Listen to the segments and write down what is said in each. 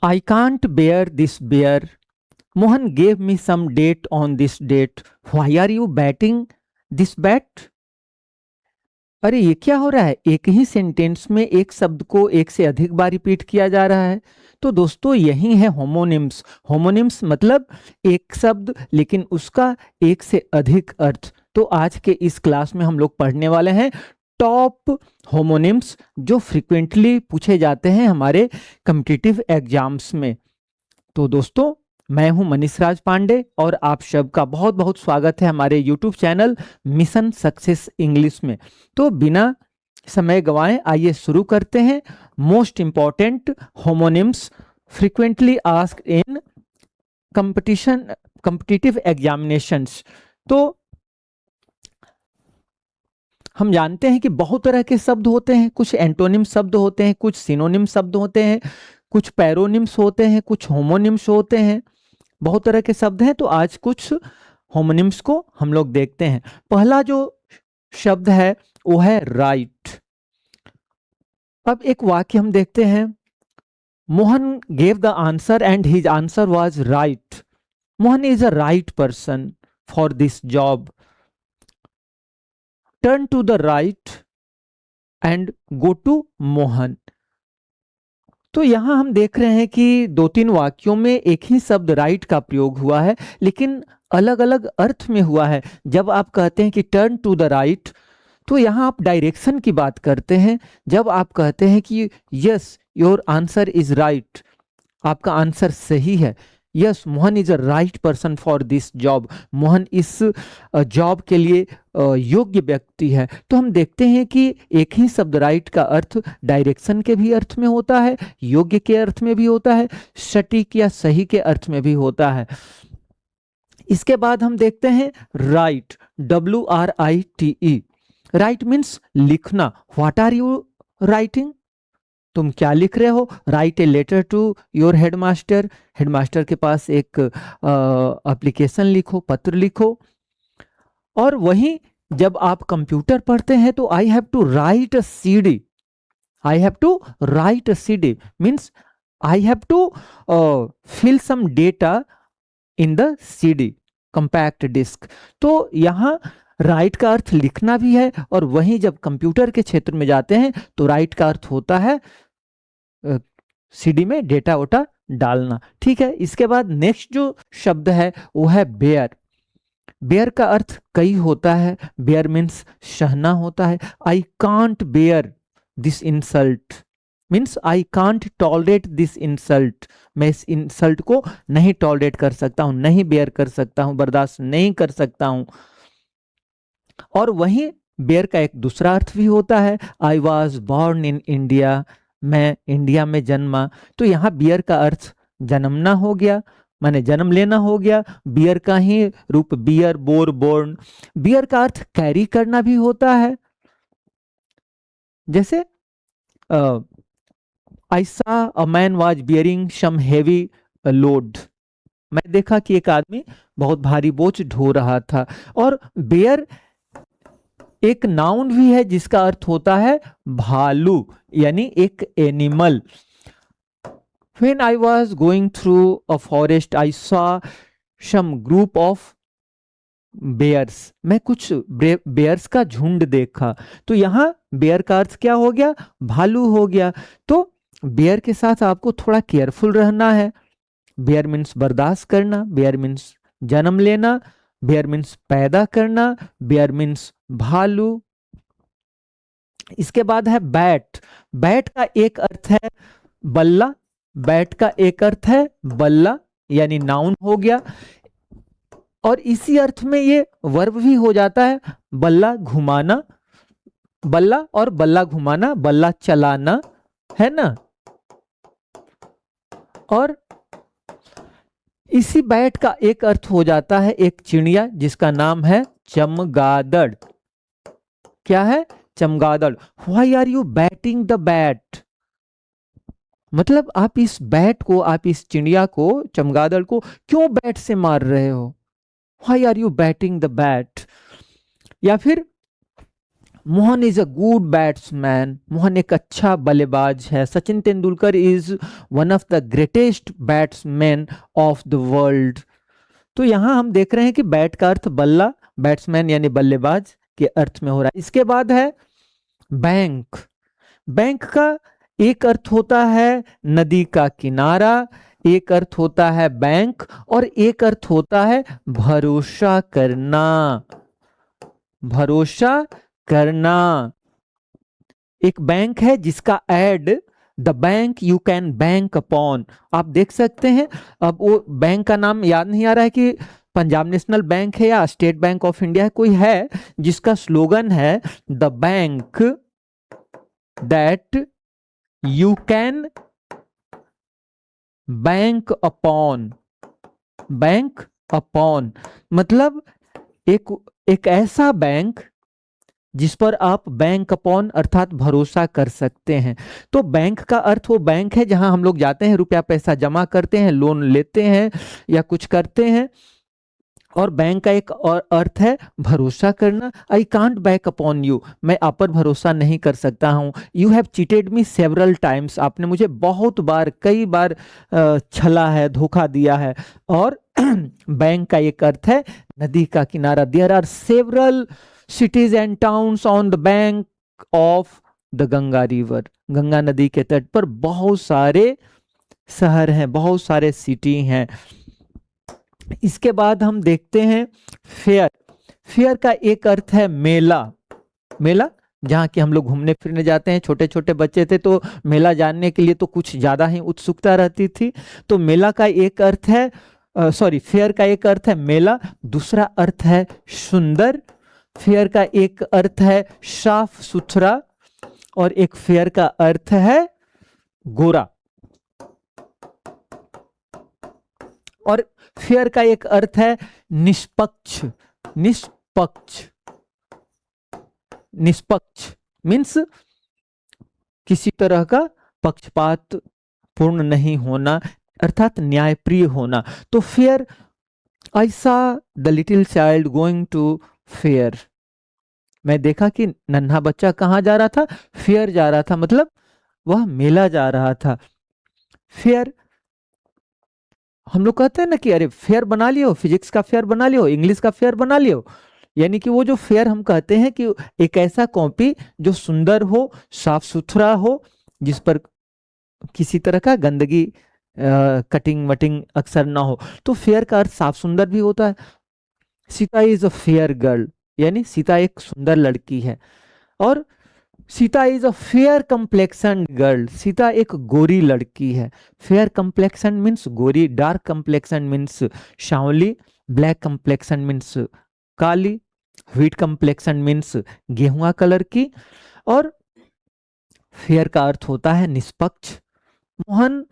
I can't bear this bear. Mohan gave me some date on this date. Why are you batting this bat? अरे ये क्या हो रहा है, एक ही सेंटेंस में एक शब्द को एक से अधिक बार रिपीट किया जा रहा है। तो दोस्तों यही है होमोनिम्स। होमोनिम्स मतलब एक शब्द लेकिन उसका एक से अधिक अर्थ। तो आज के इस क्लास में हम लोग पढ़ने वाले हैं टॉप होमोनिम्स जो फ्रीक्वेंटली पूछे जाते हैं हमारे कॉम्पिटिटिव एग्जाम्स में। तो दोस्तों मैं हूं मनीष राज पांडे और आप सबका बहुत बहुत स्वागत है हमारे YouTube channel mission success English में। तो बिना समय गवाएं आइए शुरू करते हैं most important homonyms frequently asked in competitive examinations. तो हम जानते हैं कि बहुत तरह के शब्द होते हैं, कुछ एंटोनिम शब्द होते हैं, कुछ सिनोनिम शब्द होते हैं, कुछ पैरोनिम्स होते हैं, कुछ होमोनिम्स होते हैं, बहुत तरह के शब्द हैं। तो आज कुछ होमोनिम्स को हम लोग देखते हैं। पहला जो शब्द है वो है राइट। अब एक वाक्य हम देखते हैं, Mohan gave the answer and his answer was right. Mohan is a right person for this job. Turn to the right and go to Mohan. तो यहां हम देख रहे हैं कि दो तीन वाक्यों में एक ही शब्द राइट का प्रयोग हुआ है लेकिन अलग अलग अर्थ में हुआ है। जब आप कहते हैं कि टर्न टू द राइट तो यहां आप डायरेक्शन की बात करते हैं। जब आप कहते हैं कि yes your answer is right, आपका आंसर सही है, yes Mohan is a right person for this job, Mohan इस जॉब के लिए योग्य व्यक्ति है। तो हम देखते हैं कि एक ही शब्द राइट का अर्थ डायरेक्शन के भी अर्थ में होता है, योग्य के अर्थ में भी होता है, सटीक या सही के अर्थ में भी होता है। इसके बाद हम देखते हैं राइट, WRITE। राइट मीन्स लिखना। व्हाट आर यू राइटिंग, तुम क्या लिख रहे हो। Write a letter to your headmaster, headmaster के पास एक एप्लीकेशन लिखो, पत्र लिखो। और वहीं जब आप कंप्यूटर पढ़ते हैं तो I have to write a CD। I have to write a CD means I have to fill some data in the CD compact disc. तो यहाँ राइट का अर्थ लिखना भी है और वहीं जब कंप्यूटर के क्षेत्र में जाते हैं तो राइट का अर्थ होता है CD में डेटा वोटा डालना। ठीक है, इसके बाद नेक्स्ट जो शब्द है वो है बेयर। बेयर का अर्थ कई होता है। बेयर मीन्स सहना होता है। I can't bear this insult means I can't tolerate this insult, मैं इस इंसल्ट को नहीं टॉलरेट कर सकता हूं, नहीं बेयर कर सकता हूं, बर्दाश्त नहीं कर सकता हूं। और वहीं बेयर का एक दूसरा अर्थ भी होता है, I was born in India, मैं इंडिया में जन्मा। तो यहाँ बियर का अर्थ जन्मना हो गया, माने जन्म लेना हो गया। बियर का ही रूप बियर, बोर, बोर्न। बियर का अर्थ कैरी करना भी होता है। जैसे I saw a man was bearing some heavy load, मैं देखा कि एक आदमी बहुत भारी बोझ ढो रहा था। और बेयर एक नाउन भी है जिसका अर्थ होता है भालू, यानी एक animal. When I was going through a forest, I saw some group of bears. मैं कुछ bears का झुंड देखा। तो यहाँ bear का अर्थ क्या हो गया, भालू हो गया। तो bear के साथ आपको थोड़ा केयरफुल रहना है। bear मीन्स बर्दाश्त करना, bear मीन्स जन्म लेना, bear मीन्स पैदा करना, bear मीन्स भालू। इसके बाद है बैट। बैट का एक अर्थ है बल्ला, बैट का एक अर्थ है बल्ला यानी नाउन हो गया। और इसी अर्थ में ये वर्ब भी हो जाता है, बल्ला घुमाना, बल्ला और बल्ला घुमाना, बल्ला चलाना, है ना। और इसी बैट का एक अर्थ हो जाता है एक चिड़िया जिसका नाम है चमगादड़। क्या है, चमगादड़। Why are you batting the bat, मतलब आप इस बैट को, आप इस चिड़िया को, चमगादड़ को क्यों बैट से मार रहे हो। Why are you batting the bat. या फिर Mohan is a good batsman, Mohan एक अच्छा बल्लेबाज है। Sachin Tendulkar is one of the greatest batsman of the world. तो यहां हम देख रहे हैं कि बैट का अर्थ बल्ला, बैट्समैन यानी बल्लेबाज के अर्थ में हो रहा है। इसके बाद है बैंक। बैंक का एक अर्थ होता है नदी का किनारा, एक अर्थ होता है बैंक, और एक अर्थ होता है भरोसा करना, भरोसा करना। एक बैंक है जिसका एड the bank you can bank upon, आप देख सकते हैं। अब वो बैंक का नाम याद नहीं आ रहा है कि पंजाब नेशनल बैंक है या स्टेट बैंक ऑफ इंडिया है, कोई है जिसका स्लोगन है the bank that you can bank upon, bank upon मतलब एक एक ऐसा बैंक जिस पर आप बैंक अपॉन अर्थात भरोसा कर सकते हैं। तो बैंक का अर्थ वो बैंक है जहां हम लोग जाते हैं, रुपया पैसा जमा करते हैं, लोन लेते हैं या कुछ करते हैं। और बैंक का एक और अर्थ है भरोसा करना। I can't bank upon you, मैं आप पर भरोसा नहीं कर सकता हूँ। You have cheated me several times, आपने मुझे बहुत बार, कई बार छला है, धोखा दिया है। और बैंक का एक अर्थ है नदी का किनारा। There are several cities and towns on the bank of the Ganga river, Ganga नदी के तट पर बहुत सारे शहर हैं, बहुत सारे सिटी हैं। इसके बाद हम देखते हैं फेयर। फेयर का एक अर्थ है मेला, मेला जहाँ कि हम लोग घूमने फिरने जाते हैं। छोटे छोटे बच्चे थे तो मेला जानने के लिए तो कुछ ज्यादा ही उत्सुकता रहती थी। तो मेला का एक अर्थ है फेयर का एक अर्थ है मेला, दूसरा अर्थ है सुंदर। फेयर का एक अर्थ है साफ सुथरा, और एक फेयर का अर्थ है गोरा। और फेयर का एक अर्थ है निष्पक्ष, निष्पक्ष, निष्पक्ष मीन्स किसी तरह का पक्षपात पूर्ण नहीं होना, अर्थात न्यायप्रिय होना। तो fair, I saw the little child going to fair, मैं देखा कि नन्हा बच्चा कहाँ जा रहा था, फेयर जा रहा था, मतलब वह मेला जा रहा था। फेयर, हम लोग कहते हैं ना कि अरे फेयर बना लियो, फिजिक्स का फेयर बना लियो, इंग्लिश का फेयर बना लियो। यानी कि वो जो फेयर हम कहते हैं कि एक ऐसा कॉपी जो सुंदर हो, साफ सुथरा हो, जिस पर किसी तरह का गंदगी कटिंग वटिंग अक्सर ना हो। तो फेयर का अर्थ साफ सुंदर भी होता है। Sita is a fair girl, यानी सीता एक सुंदर लड़की है। और Sita is a fair complexion girl, Sita एक गोरी लड़की है। फेयर कंप्लेक्शन मीन्स गोरी, डार्क कंप्लेक्शन मीन्स सांवली, ब्लैक कंप्लेक्शन मीन्स काली, व्हीट कंप्लेक्शन मीन्स गेहुआ कलर की। और फेयर का अर्थ होता है निष्पक्ष। Mohan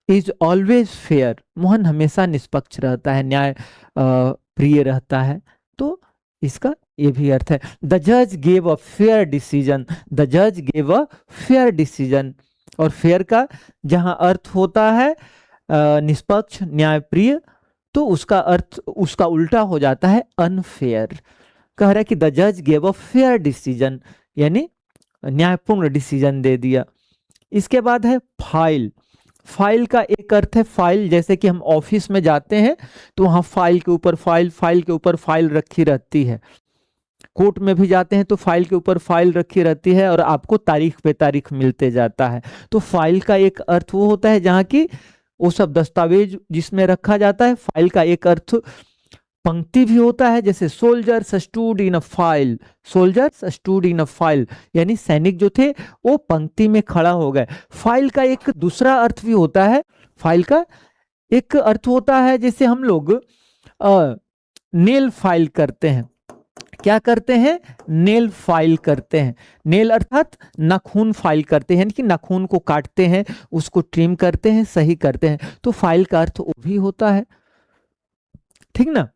is always fair, Mohan हमेशा निष्पक्ष रहता है, न्याय प्रिय रहता है। तो इसका ये भी अर्थ है। द जज gave a fair decision, the जज गेव अ फेयर डिसीजन। और फेयर का जहां अर्थ होता है निष्पक्ष, न्यायप्रिय, तो उसका अर्थ, उसका उल्टा हो जाता है अनफेयर। कह रहा है कि द जज गेव अ फेयर डिसीजन, यानी न्यायपूर्ण डिसीजन दे दिया। इसके बाद है फाइल। फाइल का एक अर्थ है फाइल, जैसे कि हम ऑफिस में जाते हैं तो वहां फाइल के ऊपर फाइल, फाइल के ऊपर फाइल रखी रहती है। कोर्ट में भी जाते हैं तो फाइल के ऊपर फाइल रखी रहती है और आपको तारीख पे तारीख मिलते जाता है। तो फाइल का एक अर्थ वो होता है जहां की वो सब दस्तावेज जिसमें रखा जाता है। फाइल का एक अर्थ पंक्ति भी होता है, जैसे soldiers stood in a file, soldiers stood in a file, यानी सैनिक जो थे वो पंक्ति में खड़ा हो गए। फाइल का एक दूसरा अर्थ भी होता है, फाइल का एक अर्थ होता है जैसे हम लोग नेल फाइल करते हैं। क्या करते हैं? नेल फाइल करते हैं। नेल अर्थात नाखून फाइल करते हैं, यानी कि नाखून को काटते हैं, उसको ट्रिम करते हैं, सही करते हैं। तो फाइल का अर्थ वो भी होता है, ठीक ना।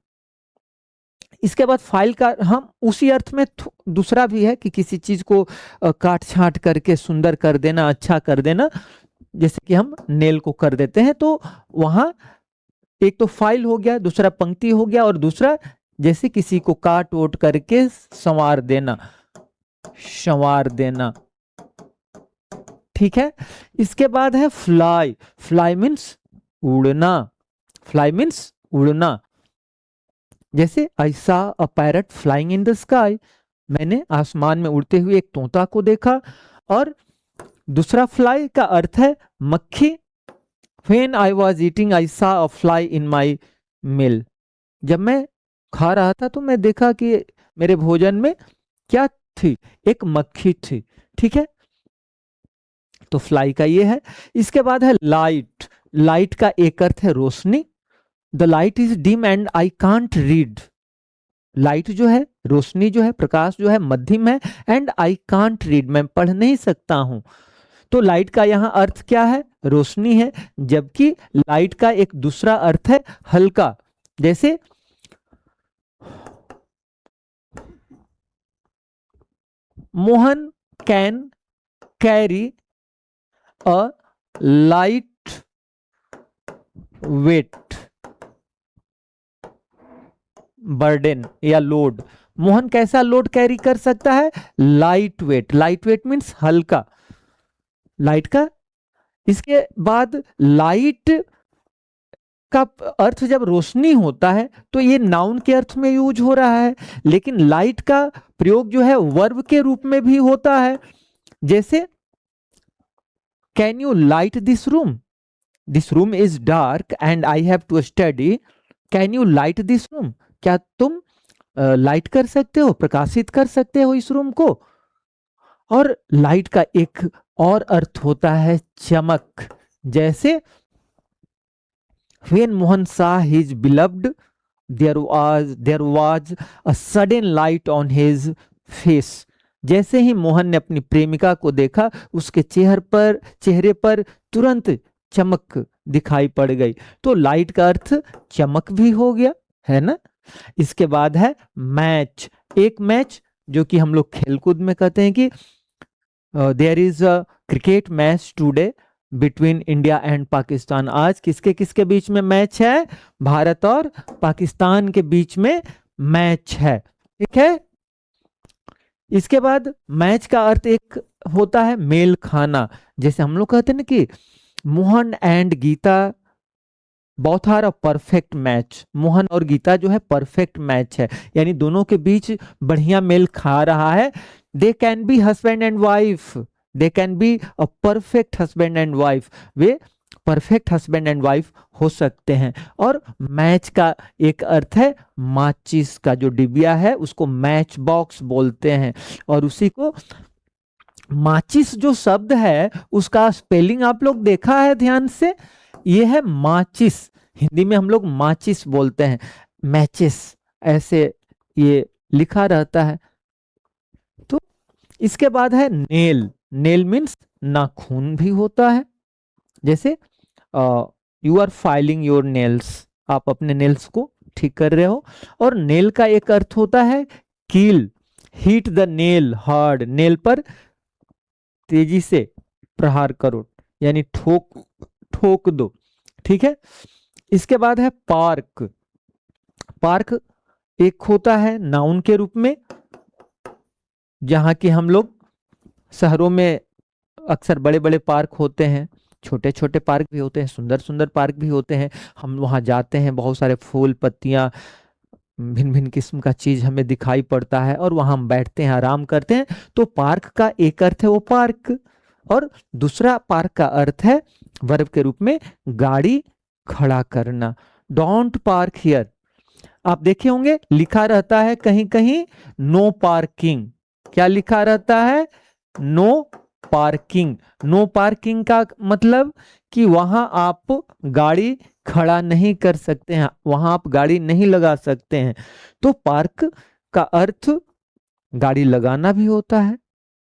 इसके बाद फाइल का हम उसी अर्थ में दूसरा भी है कि किसी चीज को काट छांट करके सुंदर कर देना, अच्छा कर देना, जैसे कि हम नेल को कर देते हैं। तो वहां एक तो फाइल हो गया, दूसरा पंक्ति हो गया, और दूसरा जैसे किसी को काट वोट करके संवार देना। संवार देना। ठीक है, इसके बाद है फ्लाई। फ्लाई मीन्स उड़ना, फ्लाई मीन्स उड़ना। जैसे आई saw a parrot flying in the sky, मैंने आसमान में उड़ते हुए एक तोता को देखा। और दूसरा फ्लाई का अर्थ है मक्खी। When I was eating I saw a fly in my meal, जब मैं खा रहा था तो मैं देखा कि मेरे भोजन में क्या थी, एक मक्खी थी। ठीक है, तो फ्लाई का ये है। इसके बाद है लाइट। लाइट का एक अर्थ है रोशनी। The light is dim and I can't read. Light जो है, रोशनी जो है, प्रकाश जो है मध्यम है, एंड आई कांट रीड, मैं पढ़ नहीं सकता हूं। तो लाइट का यहां अर्थ क्या है, रोशनी है। जबकि लाइट का एक दूसरा अर्थ है हल्का। जैसे Mohan can carry a light weight burden या लोड। मोहन कैसा लोड कैरी कर सकता है, light weight. Light weight means हल्का, लाइट का। इसके बाद लाइट का अर्थ जब रोशनी होता है तो ये नाउन के अर्थ में यूज हो रहा है, लेकिन लाइट का प्रयोग जो है वर्ब के रूप में भी होता है। जैसे can you light this room, this room is dark and I have to study, can you light this room, क्या तुम लाइट कर सकते हो, प्रकाशित कर सकते हो इस रूम को। और लाइट का एक और अर्थ होता है चमक। जैसे when Mohan saw his beloved, there was a sudden light on his face। जैसे ही मोहन ने अपनी प्रेमिका को देखा, उसके चेहरे पर तुरंत चमक दिखाई पड़ गई। तो लाइट का अर्थ चमक भी हो गया, है ना। इसके बाद है मैच। एक मैच जो कि हम लोग खेलकूद में कहते हैं कि there is a cricket match today between India and Pakistan. आज किसके किसके बीच में मैच है, भारत और पाकिस्तान के बीच में मैच है। ठीक है, इसके बाद मैच का अर्थ एक होता है मेल खाना। जैसे हम लोग कहते हैं ना कि Mohan and Gita both are a perfect match. Mohan और गीता जो है परफेक्ट मैच है, यानी दोनों के बीच बढ़िया मेल खा रहा है। They can be husband and wife, they can be a perfect husband and wife, way perfect husband and wife हो सकते हैं। और मैच का एक अर्थ है माचिस का जो डिबिया है उसको मैच बॉक्स बोलते हैं। और उसी को माचिस जो शब्द है उसका स्पेलिंग आप लोग देखा है ध्यान से, ये है माचिस। हिंदी में हम लोग माचिस बोलते हैं, मैचिस ऐसे ये लिखा रहता है। तो इसके बाद है नेल। नेल मीन्स नाखून भी होता है। जैसे you are filing your nails, आप अपने नेल्स को ठीक कर रहे हो। और नेल का एक अर्थ होता है कील। Heat the nail hard, nail पर तेजी से प्रहार करो, यानी ठोक ठोक दो। ठीक है, इसके बाद है पार्क। पार्क एक होता है नाउन के रूप में, जहां कि हम लोग शहरों में अक्सर बड़े बड़े पार्क होते हैं, छोटे छोटे पार्क भी होते हैं, सुंदर सुंदर पार्क भी होते हैं। हम वहां जाते हैं, बहुत सारे फूल पत्तियां भिन्न भिन्न किस्म का चीज हमें दिखाई पड़ता है और वहां हम बैठते हैं, आराम करते हैं। तो पार्क का एक अर्थ है वो पार्क, और दूसरा पार्क का अर्थ है वर्ब के रूप में गाड़ी खड़ा करना। डोंट पार्क हियर, आप देखे होंगे लिखा रहता है कहीं कहीं नो पार्किंग। क्या लिखा रहता है, नो पार्किंग। नो पार्किंग का मतलब कि वहां आप गाड़ी खड़ा नहीं कर सकते हैं, वहां आप गाड़ी नहीं लगा सकते हैं। तो पार्क का अर्थ गाड़ी लगाना भी होता है।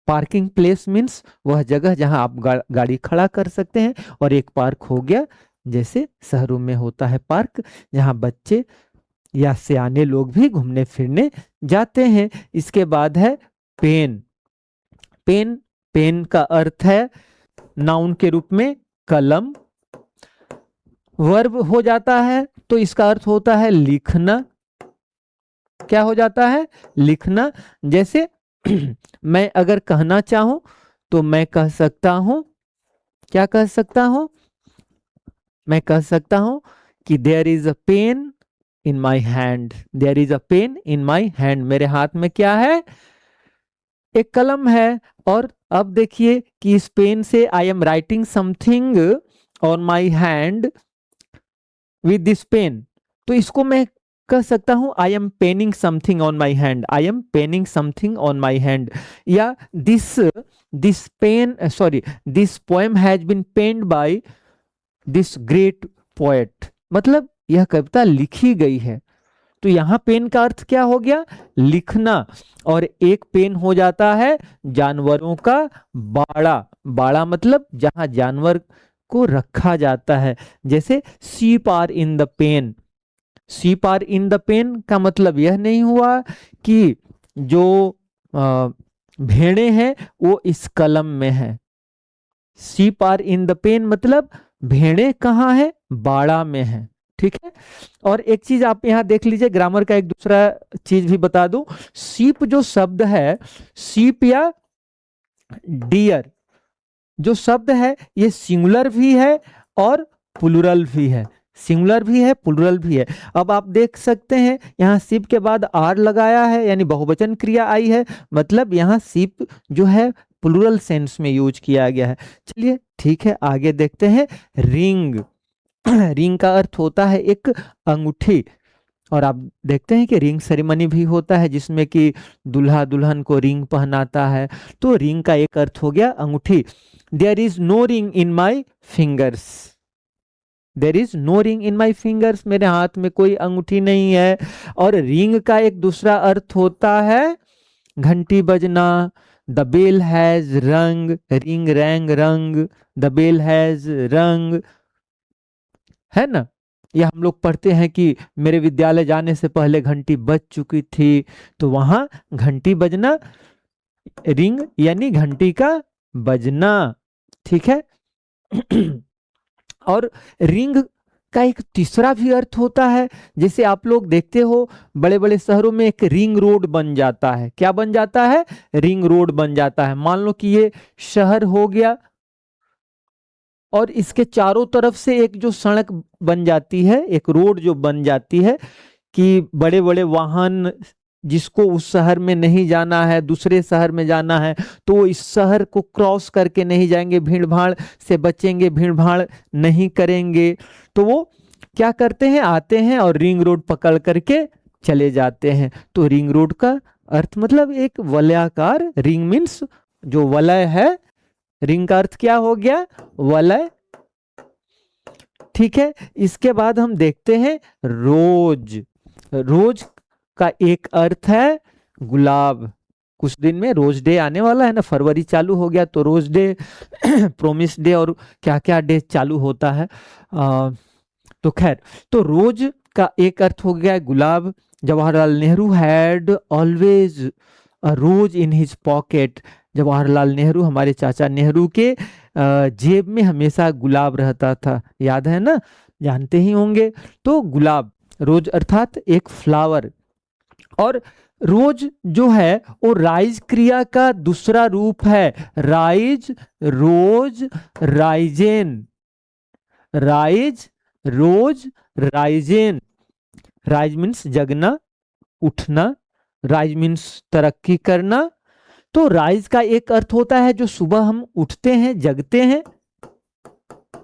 पार्किंग प्लेस मीन्स वह जगह जहां आप गाड़ी खड़ा कर सकते हैं। और एक पार्क हो गया जैसे शहरों में होता है पार्क, जहां बच्चे या सियाने लोग भी घूमने फिरने जाते हैं। इसके बाद है पेन। पेन, पेन का अर्थ है नाउन के रूप में कलम। वर्ब हो जाता है तो इसका अर्थ होता है लिखना। क्या हो जाता है, लिखना। जैसे मैं अगर कहना चाहूं तो मैं कह सकता हूं, क्या कह सकता हूं? मैं कह सकता हूं कि there is a pen in my hand, there is a pen in my hand, मेरे हाथ में क्या है? एक कलम है। और अब देखिए कि इस पेन से I am writing something on my hand with this pen, तो इसको मैं कह सकता हूं I am penning something on my hand, I am penning something on my hand. या this this pen sorry this poem has been penned by this great poet, मतलब यह कविता लिखी गई है। तो यहां पेन का अर्थ क्या हो गया? लिखना। और एक पेन हो जाता है जानवरों का बाड़ा, बाड़ा मतलब जहां जानवर को रखा जाता है, जैसे sheep are in the pen. Sheep are in the pen का मतलब यह नहीं हुआ कि जो भेड़े हैं वो इस कलम में है। Sheep are in the pen मतलब भेड़े कहाँ है? बाड़ा में है। ठीक है। और एक चीज आप यहां देख लीजिए, ग्रामर का एक दूसरा चीज भी बता दूं। शीप जो शब्द है, शीप या डियर जो शब्द है, ये सिंगुलर भी है और प्लूरल भी है, सिंगुलर भी है प्लूरल भी है। अब आप देख सकते हैं यहाँ शिप के बाद आर लगाया है, यानी बहुवचन क्रिया आई है, मतलब यहाँ शिप जो है प्लूरल सेंस में यूज किया गया है। चलिए ठीक है, आगे देखते हैं। रिंग, रिंग का अर्थ होता है एक अंगूठी। और आप देखते हैं कि रिंग सेरेमनी भी होता है जिसमें कि दूल्हा दुल्हन को रिंग पहनाता है। तो रिंग का एक अर्थ हो गया अंगूठी। There is no ring in my fingers, there is no ring in my fingers, मेरे हाथ में कोई अंगूठी नहीं है। और रिंग का एक दूसरा अर्थ होता है घंटी बजना। द बेल हैज रंग, रिंग रैंग रंग, द बेल हैज रंग, है ना। या हम लोग पढ़ते हैं कि मेरे विद्यालय जाने से पहले घंटी बज चुकी थी, तो वहां घंटी बजना, रिंग यानी घंटी का बजना। ठीक है। और रिंग का एक तीसरा भी अर्थ होता है, जैसे आप लोग देखते हो बड़े बड़े शहरों में एक रिंग रोड बन जाता है। क्या बन जाता है? रिंग रोड बन जाता है। मान लो कि ये शहर हो गया और इसके चारों तरफ से एक जो सड़क बन जाती है, एक रोड जो बन जाती है कि बड़े बड़े वाहन जिसको उस शहर में नहीं जाना है, दूसरे शहर में जाना है, तो वो इस शहर को क्रॉस करके नहीं जाएंगे, भीड़ भाड़ से बचेंगे, भीड़ भाड़ नहीं करेंगे। तो वो क्या करते हैं? आते हैं और रिंग रोड पकड़ करके चले जाते हैं। तो रिंग रोड का अर्थ मतलब एक वलयाकार, रिंग मीन्स जो वलय है, रिंग का अर्थ क्या हो गया? वलय। ठीक है। इसके बाद हम देखते हैं रोज। रोज का एक अर्थ है गुलाब। कुछ दिन में रोज डे आने वाला है ना, फरवरी चालू हो गया तो रोज डे, प्रोमिस डे और क्या क्या डे चालू होता है। तो खैर, तो रोज का एक अर्थ हो गया गुलाब। Jawaharlal Nehru had always a rose in his pocket. Jawaharlal Nehru, हमारे चाचा नेहरू के जेब में हमेशा गुलाब रहता था, याद है ना, जानते ही होंगे। तो गुलाब, रोज अर्थात एक फ्लावर। और रोज जो है वो राइज क्रिया का दूसरा रूप है। राइज, रोज, राइजेन, राइज, रोज, राइजेन। राइज मीन्स जगना, उठना, राइज मीन्स तरक्की करना। तो राइज का एक अर्थ होता है जो सुबह हम उठते हैं, जगते हैं।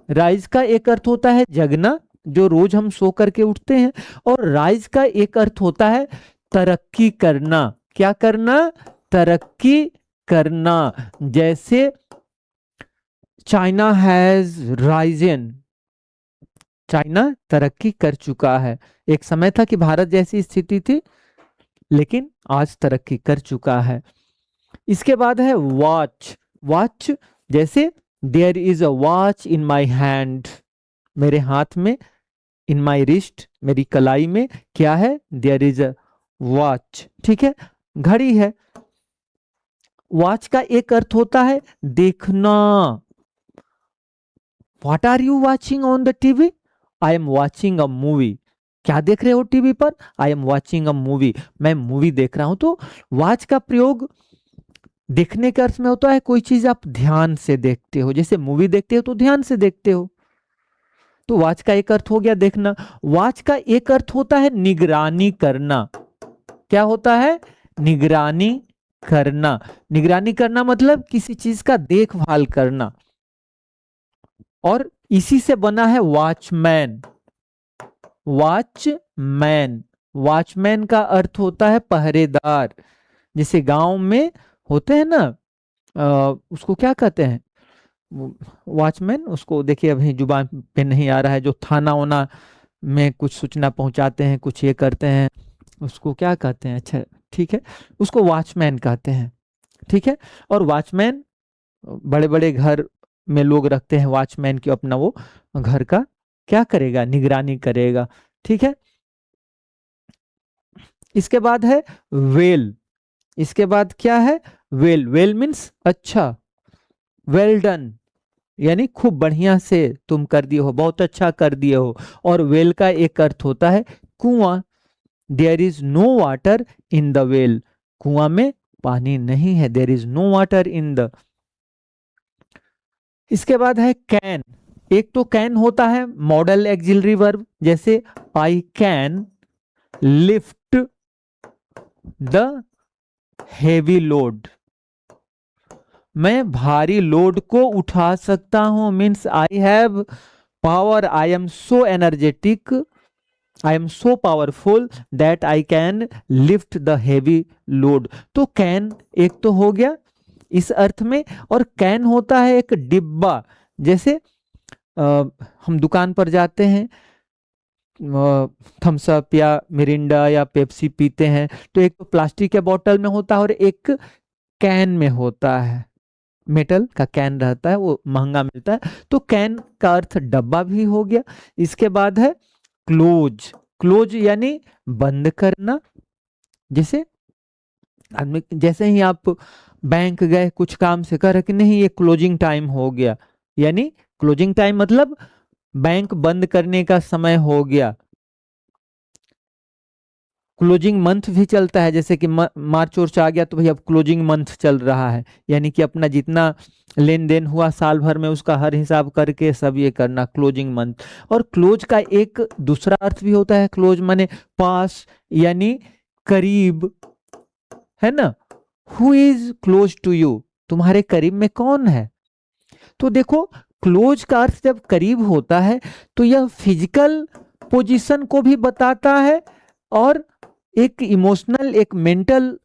राइज का एक अर्थ होता है जगना, जो रोज हम सो करके उठते हैं। और राइज का एक अर्थ होता है तरक्की करना। क्या करना? तरक्की करना। जैसे चाइना हैज राइजन, चाइना तरक्की कर चुका है। एक समय था कि भारत जैसी स्थिति थी, लेकिन आज तरक्की कर चुका है। इसके बाद है वॉच। वॉच, जैसे there is a watch in my hand, मेरे हाथ में, इन माई रिस्ट, मेरी कलाई में क्या है? There is a watch. ठीक है। घड़ी है। वॉच का एक अर्थ होता है देखना। What are you watching on the TV? I am watching a movie. क्या देख रहे हो टीवी पर? I am watching a movie, मैं मूवी देख रहा हूं। तो वॉच का प्रयोग देखने के अर्थ में होता है कोई चीज आप ध्यान से देखते हो, जैसे मूवी देखते हो तो ध्यान से देखते हो। तो वॉच का एक अर्थ हो गया देखना। वॉच का एक अर्थ होता है निगरानी करना। क्या होता है? निगरानी करना। निगरानी करना मतलब किसी चीज का देखभाल करना। और इसी से बना है वॉचमैन। वॉचमैन, वॉचमैन का अर्थ होता है पहरेदार। जैसे गांव में होते हैं ना, उसको क्या कहते हैं? वॉचमैन, उसको देखिए अभी जुबान पे नहीं आ रहा है, जो थाना वाना में कुछ सूचना पहुंचाते हैं, कुछ ये करते हैं, उसको क्या कहते हैं? अच्छा ठीक है, उसको वॉचमैन कहते हैं। ठीक है। और वॉचमैन बड़े बड़े घर में लोग रखते हैं वॉचमैन की, अपना वो घर का क्या करेगा? निगरानी करेगा। ठीक है। इसके बाद है वेल। इसके बाद क्या है? वेल। वेल मीन्स अच्छा, वेल डन, यानी खूब बढ़िया से तुम कर दिए हो, बहुत अच्छा कर दिए हो। और वेल का एक अर्थ होता है कुआं। There is no water in the well. कुआं में पानी नहीं है, there is no water in the. इसके बाद है कैन। एक तो कैन होता है मॉडल एक्सिलरी वर्ब, जैसे I can lift the heavy load. मैं भारी लोड को उठा सकता हूं, means I have power, I am so energetic, I am so powerful that I can lift the heavy load. तो कैन एक तो हो गया इस अर्थ में। और कैन होता है एक डिब्बा। जैसे हम दुकान पर जाते हैं, थम्स अप या मिरिंडा या पेप्सी पीते हैं, तो एक तो प्लास्टिक के बोतल में होता है और एक कैन में होता है, मेटल का कैन रहता है, वो महंगा मिलता है। तो कैन का अर्थ डब्बा भी हो गया। इसके बाद है क्लोज। क्लोज यानी बंद करना। जैसे आदमी, जैसे ही आप बैंक गए कुछ काम से, कह रहे कि नहीं ये क्लोजिंग टाइम हो गया, यानी क्लोजिंग टाइम मतलब बैंक बंद करने का समय हो गया। क्लोजिंग मंथ भी चलता है, जैसे कि मार्च उर्च आ गया तो भाई अब क्लोजिंग मंथ चल रहा है, यानी कि अपना जितना लेन देन हुआ साल भर में उसका हर हिसाब करके सब ये करना, क्लोजिंग मंथ। और क्लोज का एक दूसरा अर्थ भी होता है, क्लोज माने पास, यानी करीब, है ना। Who is close to you, तुम्हारे करीब में कौन है? तो देखो, क्लोज का अर्थ जब करीब होता है तो यह फिजिकल पोजीशन को भी बताता है और एक इमोशनल, एक मेंटल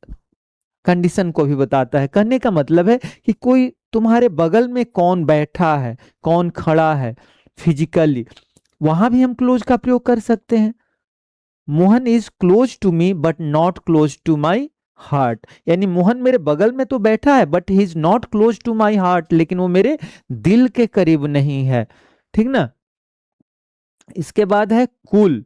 कंडीशन को भी बताता है। कहने का मतलब है कि कोई तुम्हारे बगल में कौन बैठा है, कौन खड़ा है फिजिकली, वहां भी हम क्लोज का प्रयोग कर सकते हैं। Mohan is close to me but not close to my heart, यानी मोहन मेरे बगल में तो बैठा है but he is not close to my heart, लेकिन वो मेरे दिल के करीब नहीं है। ठीक ना। इसके बाद है कूल।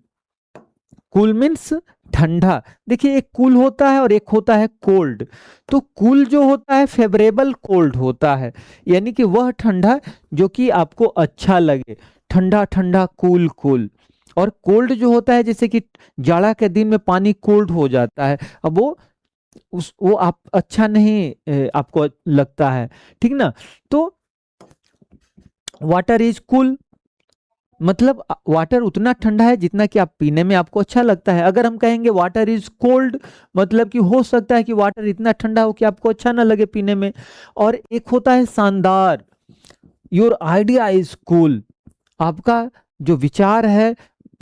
कूल मीन्स ठंडा। देखिए एक कूल होता है और एक होता है कोल्ड। तो कूल जो होता है फेवरेबल कोल्ड होता है, यानी कि वह ठंडा जो कि आपको अच्छा लगे, ठंडा ठंडा कूल कूल। और कोल्ड जो होता है, जैसे कि जाड़ा के दिन में पानी कोल्ड हो जाता है, अब वो आप अच्छा नहीं आपको लगता है। ठीक ना। तो वाटर इज कूल मतलब वाटर उतना ठंडा है जितना कि आप पीने में आपको अच्छा लगता है। अगर हम कहेंगे वाटर इज कोल्ड, मतलब कि हो सकता है कि वाटर इतना ठंडा हो कि आपको अच्छा ना लगे पीने में। और एक होता है शानदार, योर आइडिया इज कूल, आपका जो विचार है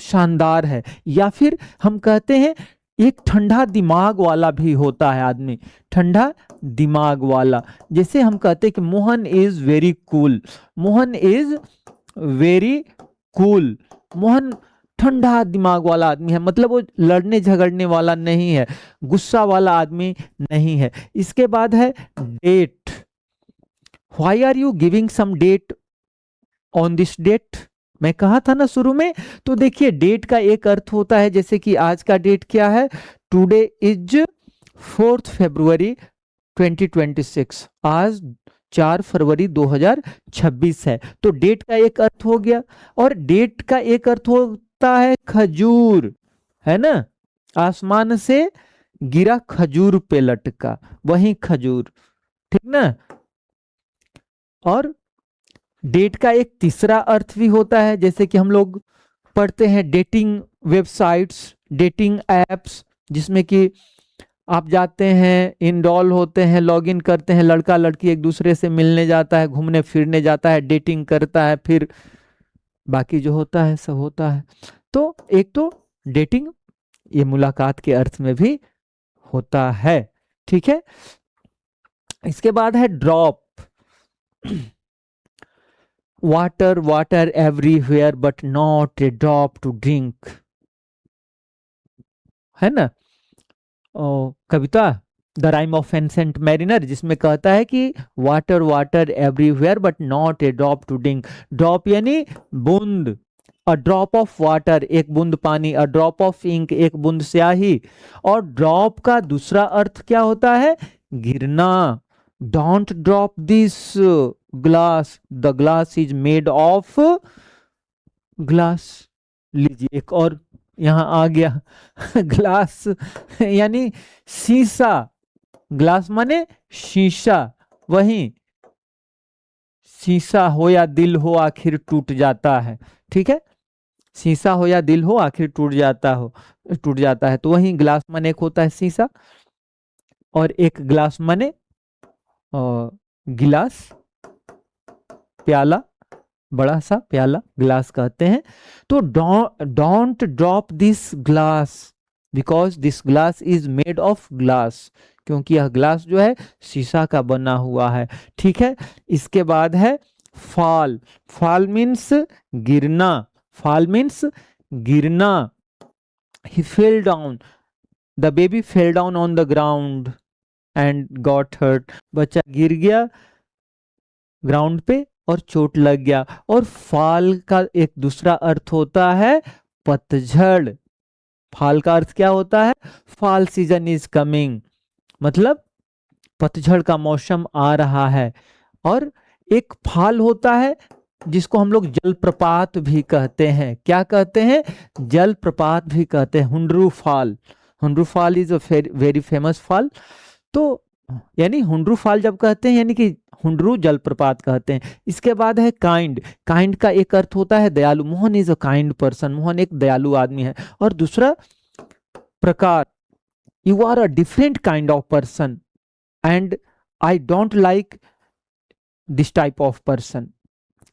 शानदार है। या फिर हम कहते हैं एक ठंडा दिमाग वाला भी होता है आदमी, ठंडा दिमाग वाला। जैसे हम कहते हैं कि Mohan is very cool, Mohan is very cool, Mohan ठंडा दिमाग वाला आदमी है, मतलब वो लड़ने झगड़ने वाला नहीं है, गुस्सा वाला आदमी नहीं है। इसके बाद है date. Why are you giving some date on this date, मैं कहा था ना शुरू में। तो देखिए डेट का एक अर्थ होता है, जैसे कि आज का डेट क्या है, टुडे इज 4 फरवरी 2026, आज 4 फरवरी 2026 है। तो डेट का एक अर्थ हो गया। और डेट का एक अर्थ होता है खजूर, है ना, आसमान से गिरा खजूर पे लटका, वही खजूर। ठीक ना। और डेट का एक तीसरा अर्थ भी होता है, जैसे कि हम लोग पढ़ते हैं डेटिंग वेबसाइट्स, डेटिंग एप्स, जिसमें कि आप जाते हैं, इनरोल होते हैं, लॉगिन करते हैं, लड़का लड़की एक दूसरे से मिलने जाता है, घूमने फिरने जाता है, डेटिंग करता है, फिर बाकी जो होता है सब होता है। तो एक तो डेटिंग ये मुलाकात के अर्थ में भी होता है, ठीक है। इसके बाद है drop. Water water everywhere but not a drop to drink, है ना। कविता the rime of ancient mariner, जिसमें कहता है कि water water everywhere but not a drop to drink. Drop यानी बूंद, अ ड्रॉप ऑफ वाटर एक बूंद पानी, अ ड्रॉप ऑफ इंक एक बूंद स्याही। और ड्रॉप का दूसरा अर्थ क्या होता है, गिरना। Don't drop this glass, the glass is made of glass. लीजिए एक और यहां आ गया ग्लास यानी शीशा, ग्लास माने शीशा, वही शीशा हो या दिल हो आखिर टूट जाता है, ठीक है। शीशा हो या दिल हो आखिर टूट जाता है, तो वही ग्लास माने एक होता है शीशा, और एक ग्लास माने गिलास, प्याला, बड़ा सा प्याला ग्लास कहते हैं। तो don't drop this glass because this glass is made of glass, क्योंकि यह ग्लास जो है शीशा का बना हुआ है, ठीक है। इसके बाद है फॉल। फॉल मीन्स गिरना, फॉल मीन्स गिरना। He fell down, the baby fell down on the ground and got hurt, बच्चा गिर गया ग्राउंड पे और चोट लग गया। और फाल का एक दूसरा अर्थ होता है पतझड़। फाल का अर्थ क्या होता है, फाल सीजन इज कमिंग, मतलब पतझड़ का मौसम आ रहा है। और एक फाल होता है जिसको हम लोग जलप्रपात भी कहते हैं, क्या कहते हैं, जलप्रपात भी कहते हैं, हुंडरू फाल। हुंडरू फाल इज अ वेरी फेमस फाल। तो यानी हुंडरू फाल जब कहते हैं यानी कि हुंडरू जलप्रपात कहते हैं। इसके बाद है काइंड। काइंड का एक अर्थ होता है दयालु, Mohan is a kind person, Mohan एक दयालु आदमी है। और दूसरा प्रकार, you are a different kind of person and I don't like this type of person,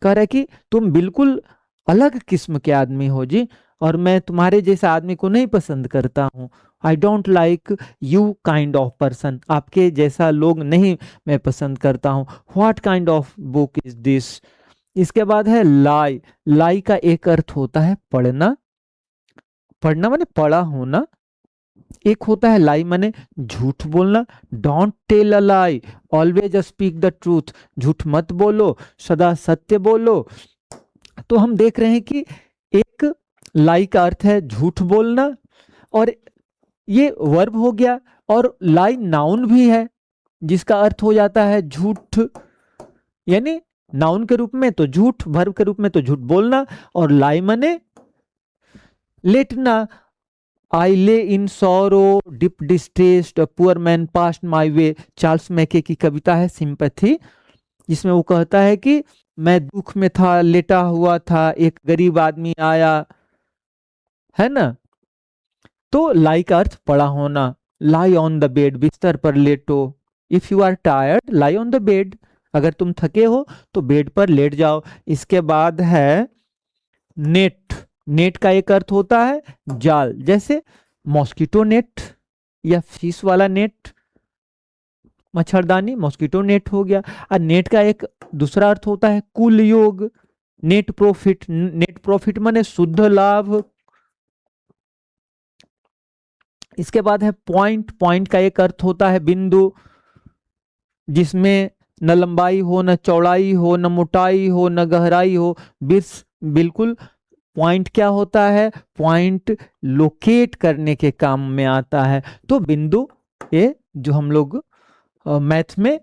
कह रहा है कि तुम बिल्कुल अलग किस्म के आदमी हो जी, और मैं तुम्हारे जैसा आदमी को नहीं पसंद करता हूं। आई don't like you kind of person, आपके जैसा लोग नहीं मैं पसंद करता हूं। What kind of book is this. इसके बाद है लाई। लाई का एक अर्थ होता है पढ़ना, पढ़ना माने पढ़ा होना। एक होता है लाई माने झूठ बोलना, don't tell a lie, always speak the truth, झूठ मत बोलो, सदा सत्य बोलो। तो हम देख रहे हैं कि एक लाई का अर्थ है झूठ बोलना, और ये वर्ब हो गया, और लाई नाउन भी है जिसका अर्थ हो जाता है झूठ, यानी नाउन के रूप में तो झूठ, वर्ब के रूप में तो झूठ बोलना, और लाई माने लेटना। I lay in sorrow deep distressed poor man passed my way, Charles Mackay की कविता है सिंपैथी, जिसमें वो कहता है कि मैं दुख में था, लेटा हुआ था, एक गरीब आदमी आया, है ना। तो लाई का अर्थ पड़ा होना। लाई ऑन द बेड, बिस्तर पर लेटो। If you are tired lie on the bed, अगर तुम थके हो तो बेड पर लेट जाओ। इसके बाद है नेट। नेट का एक अर्थ होता है जाल, जैसे मॉस्किटो नेट या फिश वाला नेट, मच्छरदानी, मॉस्किटो नेट हो गया। और नेट का एक दूसरा अर्थ होता है कुल योग, नेट प्रॉफिट। नेट प्रॉफिट माने शुद्ध लाभ। इसके बाद है पॉइंट। पॉइंट का एक अर्थ होता है बिंदु, जिसमें न लंबाई हो, न चौड़ाई हो, न मोटाई हो, न गहराई हो, बिल्कुल। पॉइंट क्या होता है, पॉइंट लोकेट करने के काम में आता है। तो बिंदु, ये जो हम लोग मैथ में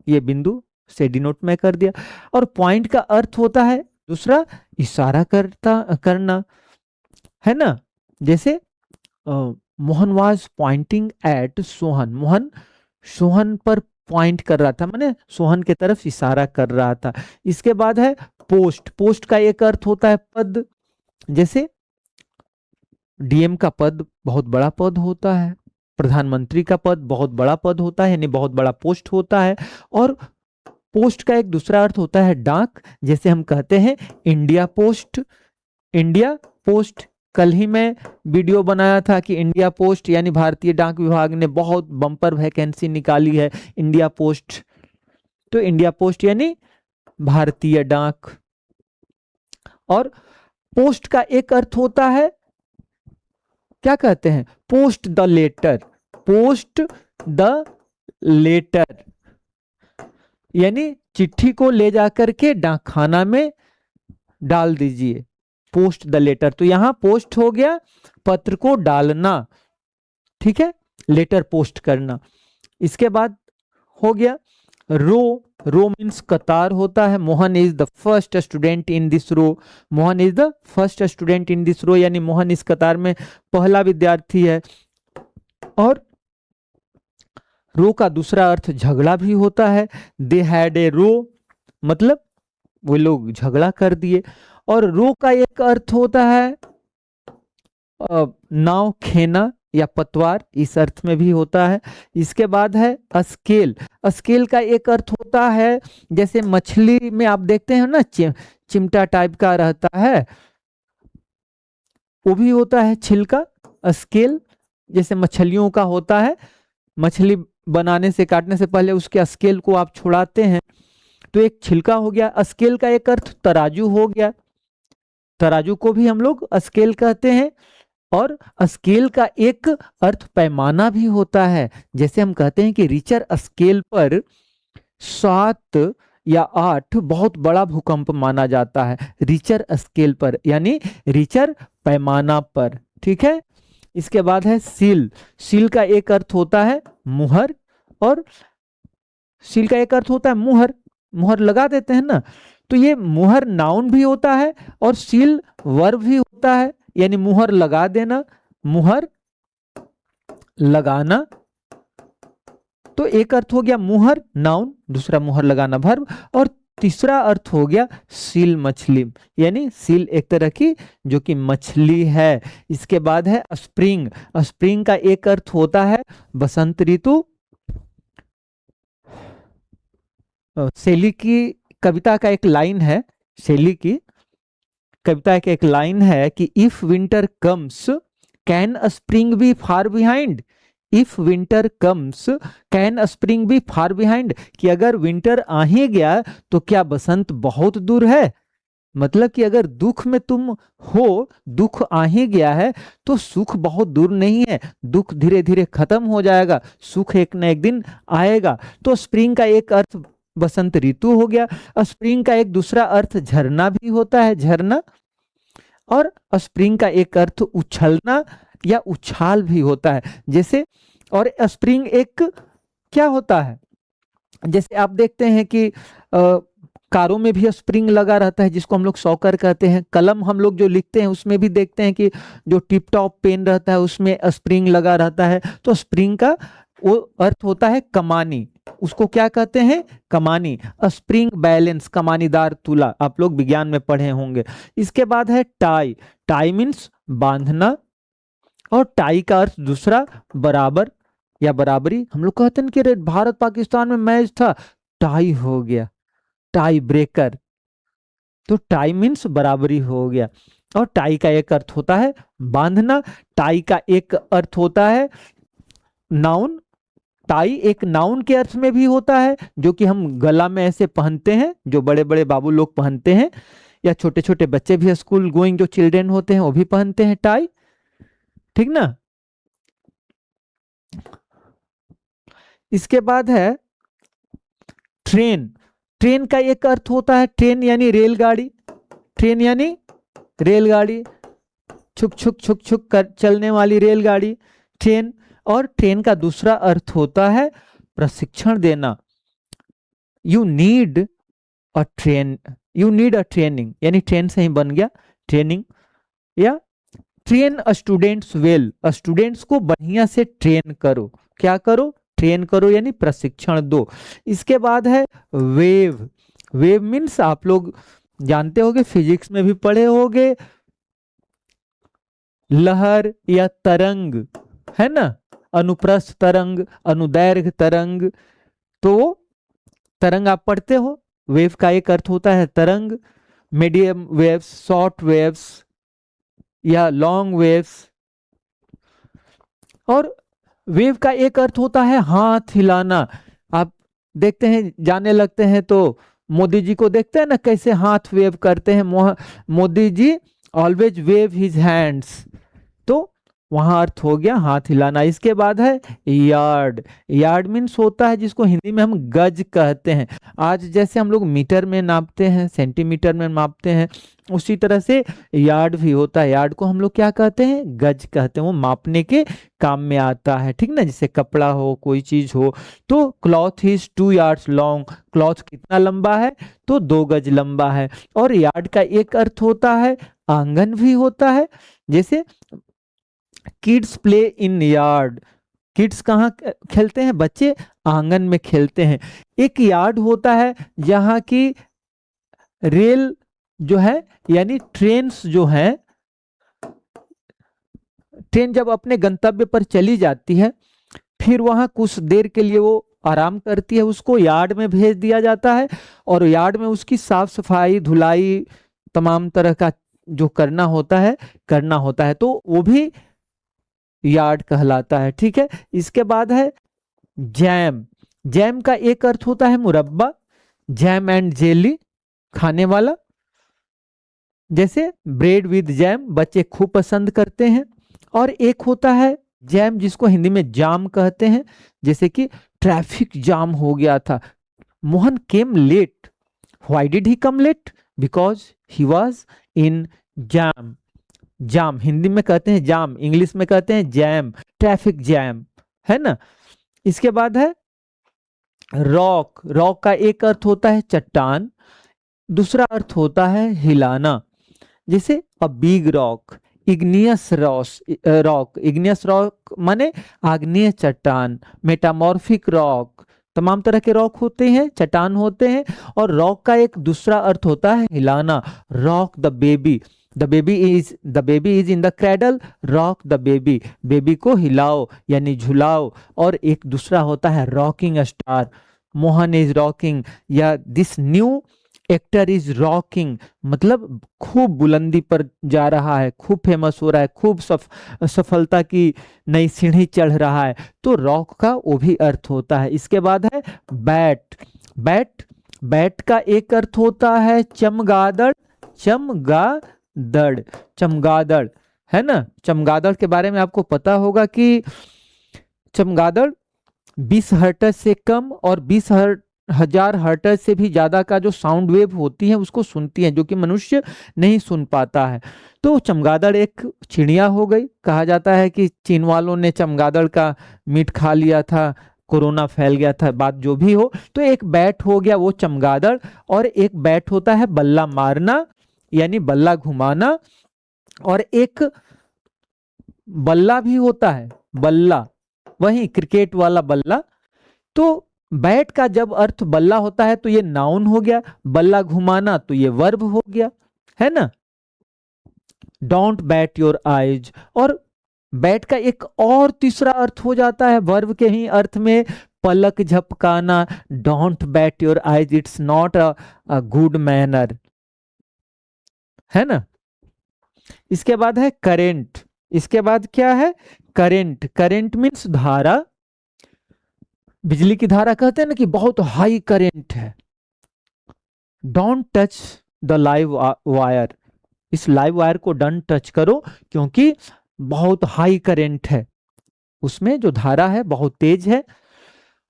ये बिंदु से डिनोट में कर दिया। और पॉइंट का अर्थ होता है दूसरा इशारा करना, है ना। जैसे Mohan was Poynting eight Sohan, Mohan Sohan पर पॉइंट कर रहा था, माने सोहन के तरफ इशारा कर रहा था। इसके बाद है पोस्ट। पोस्ट का एक अर्थ होता है पद, जैसे डीएम का पद बहुत बड़ा पद होता है, प्रधानमंत्री का पद बहुत बड़ा पद होता है, यानी बहुत बड़ा पोस्ट होता है। और पोस्ट का एक दूसरा अर्थ होता है डाक, जैसे हम कहते हैं इंडिया पोस्ट। इंडिया पोस्ट, कल ही मैं वीडियो बनाया था कि इंडिया पोस्ट यानी भारतीय डाक विभाग ने बहुत बम्पर वैकेंसी निकाली है, इंडिया पोस्ट। तो इंडिया पोस्ट यानी भारतीय डाक। और पोस्ट का एक अर्थ होता है, क्या कहते हैं, post the letter. Post the letter यानी चिट्ठी को ले जाकर के डाकखाना में डाल दीजिए, पोस्ट द लेटर। तो यहां पोस्ट हो गया पत्र को डालना, ठीक है, लेटर पोस्ट करना। इसके बाद हो गया रो। रो मीन्स कतार होता है। Mohan is the first student in this row. Mohan is the first student in this row यानी मोहन इस कतार में पहला विद्यार्थी है। और रो का दूसरा अर्थ झगड़ा भी होता है। दे हैड ए रो मतलब वो लोग झगड़ा कर दिए। और रो का एक अर्थ होता है नाव खेना या पतवार, इस अर्थ में भी होता है। इसके बाद है स्केल। स्केल का एक अर्थ होता है, जैसे मछली में आप देखते हैं ना चिमटा टाइप का रहता है, वो भी होता है छिलका। स्केल जैसे मछलियों का होता है, मछली बनाने से काटने से पहले उसके स्केल को आप छुड़ाते हैं, तो एक छिलका हो गया। स्केल का एक अर्थ तराजू हो गया, तराजू को भी हम लोग स्केल कहते हैं। और स्केल का एक अर्थ पैमाना भी होता है, जैसे हम कहते हैं कि रिचर स्केल पर 7 या 8 बहुत बड़ा भूकंप माना जाता है, रिचर स्केल पर यानी रिचर पैमाना पर, ठीक है। इसके बाद है सील। सील का एक अर्थ होता है मुहर, और सील का एक अर्थ होता है मुहर, मुहर लगा देते हैं ना, तो ये मुहर नाउन भी होता है और सील वर्ब भी होता है, यानी मुहर लगा देना, मुहर लगाना। तो एक अर्थ हो गया मुहर नाउन, दूसरा मुहर लगाना वर्ब, और तीसरा अर्थ हो गया सील मछली, यानी सील एक तरह की जो कि मछली है। इसके बाद है स्प्रिंग। स्प्रिंग का एक अर्थ होता है बसंत ऋतु। शैली की कविता का एक लाइन है, शैली की कविता का एक लाइन है कि if winter comes can spring be far behind. If winter comes can spring be far behind, कि अगर विंटर आ ही गया तो क्या बसंत बहुत दूर है। मतलब कि अगर दुख में तुम हो, दुख आ ही गया है तो सुख बहुत दूर नहीं है, दुख धीरे धीरे खत्म हो जाएगा, सुख एक न एक दिन आएगा। तो स्प्रिंग का एक अर्थ बसंत ऋतु हो गया। स्प्रिंग का एक दूसरा अर्थ झरना भी होता है, झरना। और स्प्रिंग का एक अर्थ उछलना या उछाल भी होता है, जैसे। और स्प्रिंग एक क्या होता है, जैसे आप देखते हैं कि कारों में भी स्प्रिंग लगा रहता है, जिसको हम लोग सॉकर कहते हैं। कलम हम लोग जो लिखते हैं उसमें भी देखते हैं कि जो टिप टॉप पेन रहता है उसमें स्प्रिंग लगा रहता है। तो स्प्रिंग का वो अर्थ होता है कमानी, उसको क्या कहते हैं, कमानी। स्प्रिंग बैलेंस, कमानीदार तुला, आप लोग विज्ञान में पढ़े होंगे। इसके बाद है टाई। टाई मीन्स बांधना, और टाई का अर्थ दूसरा बराबर या बराबरी। हम लोग कहते हैं कि भारत पाकिस्तान में मैच था, टाई हो गया, टाई ब्रेकर। तो टाई मीन्स बराबरी हो गया। और टाई का एक अर्थ होता है बांधना। टाई का एक अर्थ होता है नाउन। टाई एक नाउन के अर्थ में भी होता है, जो कि हम गला में ऐसे पहनते हैं, जो बड़े बड़े बाबू लोग पहनते हैं, या छोटे छोटे बच्चे भी स्कूल गोइंग जो चिल्ड्रेन होते हैं वो भी पहनते हैं टाई, ठीक ना। इसके बाद है ट्रेन। ट्रेन का एक अर्थ होता है ट्रेन यानी रेलगाड़ी। ट्रेन यानी रेलगाड़ी, छुक छुक छुक छुक कर चलने वाली रेलगाड़ी, ट्रेन। और ट्रेन का दूसरा अर्थ होता है प्रशिक्षण देना। You need a train, you need a training, यानी ट्रेन से ही बन गया ट्रेनिंग। या ट्रेन स्टूडेंट्स वेल, स्टूडेंट्स को बढ़िया से ट्रेन करो, क्या करो, ट्रेन करो यानी प्रशिक्षण दो। इसके बाद है वेव। वेव मीन्स आप लोग जानते होगे, फिजिक्स में भी पढ़े होगे, लहर या तरंग, है ना, अनुप्रस्थ तरंग, अनुदैर्घ्य तरंग। तो तरंग आप पढ़ते हो। वेव का एक अर्थ होता है तरंग, मीडियम वेव्स, शॉर्ट वेव्स या लॉन्ग वेव्स। और वेव का एक अर्थ होता है हाथ हिलाना। आप देखते हैं, जाने लगते हैं तो मोदी जी को देखते हैं ना कैसे हाथ वेव करते हैं, Modi ji always wave his hands. तो वहां अर्थ हो गया हाथ हिलाना। इसके बाद है यार्ड। यार्ड मीन्स होता है जिसको हिंदी में हम गज कहते हैं। आज जैसे हम लोग मीटर में नापते हैं, सेंटीमीटर में नापते हैं, उसी तरह से यार्ड भी होता है। यार्ड को हम लोग क्या कहते हैं, गज कहते हैं। वो मापने के काम में आता है, ठीक ना, जैसे कपड़ा हो, कोई चीज हो। तो cloth is 2 yards long. Cloth कितना लंबा है, तो 2 गज लंबा है। और यार्ड का एक अर्थ होता है आंगन भी होता है। जैसे kids play in yard. Kids कहाँ खेलते हैं, बच्चे आंगन में खेलते हैं। एक यार्ड होता है जहां की रेल जो है, यानी ट्रेन्स जो है, ट्रेन जब अपने गंतव्य पर चली जाती है, फिर वहां कुछ देर के लिए वो आराम करती है, उसको यार्ड में भेज दिया जाता है। और यार्ड में उसकी साफ सफाई, धुलाई, तमाम तरह का जो करना होता है, तो वो भी यार्ड कहलाता है, ठीक है। इसके बाद है जैम। जैम का एक अर्थ होता है मुरब्बा, जैम एंड जेली, खाने वाला। जैसे ब्रेड विद जैम बच्चे खूब पसंद करते हैं। और एक होता है जैम जिसको हिंदी में जाम कहते हैं। जैसे कि ट्रैफिक जाम हो गया था, Mohan came late. Why did he come late, because he was in jam. जाम हिंदी में कहते हैं जाम, इंग्लिश में कहते हैं जैम, ट्रैफिक जैम, है ना। इसके बाद है रॉक। रॉक का एक अर्थ होता है चट्टान, दूसरा अर्थ होता है हिलाना। जैसे a big rock, igneous rock. Igneous rock माने आग्नेय चट्टान। मेटामॉर्फिक रॉक, तमाम तरह के रॉक होते हैं, चट्टान होते हैं। और रॉक का एक दूसरा अर्थ होता है हिलाना। Rock the baby. The baby is in the cradle, rock the baby. Baby को हिलाओ यानी झुलाओ। और एक दूसरा होता है rocking star. Mohan is rocking, या this new actor is rocking, मतलब खूब बुलंदी पर जा रहा है, खूब फेमस हो रहा है, खूब सफलता की नई सीढ़ी चढ़ रहा है। तो रॉक का वो भी अर्थ होता है। इसके बाद है बैट। बैट बैट का एक अर्थ होता है चमगादड़। चमगादड़, चमगादड़, है ना। चमगादड़ के बारे में आपको पता होगा कि चमगादड़ 20 हर्ट्ज से कम और 20,000 हर्ट्ज से भी ज्यादा का जो साउंड वेव होती है उसको सुनती है, जो कि मनुष्य नहीं सुन पाता है। तो चमगादड़ एक चिड़िया हो गई। कहा जाता है कि चीन वालों ने चमगादड़ का मीट खा लिया था, कोरोना फैल गया था, बात जो भी हो। तो एक बैट हो गया वो चमगादड़। और एक बैट होता है बल्ला मारना यानी बल्ला घुमाना। और एक बल्ला भी होता है, बल्ला, वही क्रिकेट वाला बल्ला। तो बैट का जब अर्थ बल्ला होता है तो ये नाउन हो गया, बल्ला घुमाना तो ये वर्ब हो गया, है ना। Don't bat your eyes. और बैट का एक और तीसरा अर्थ हो जाता है वर्ब के ही अर्थ में, पलक झपकाना। Don't bat your eyes, it's not a good manner, है ना। इसके बाद है करेंट। इसके बाद क्या है, करेंट। करेंट मीन्स धारा। बिजली की धारा कहते हैं ना कि बहुत हाई करेंट है। Don't touch the live wire. इस लाइव वायर को डोंट टच करो क्योंकि बहुत हाई करेंट है, उसमें जो धारा है बहुत तेज है।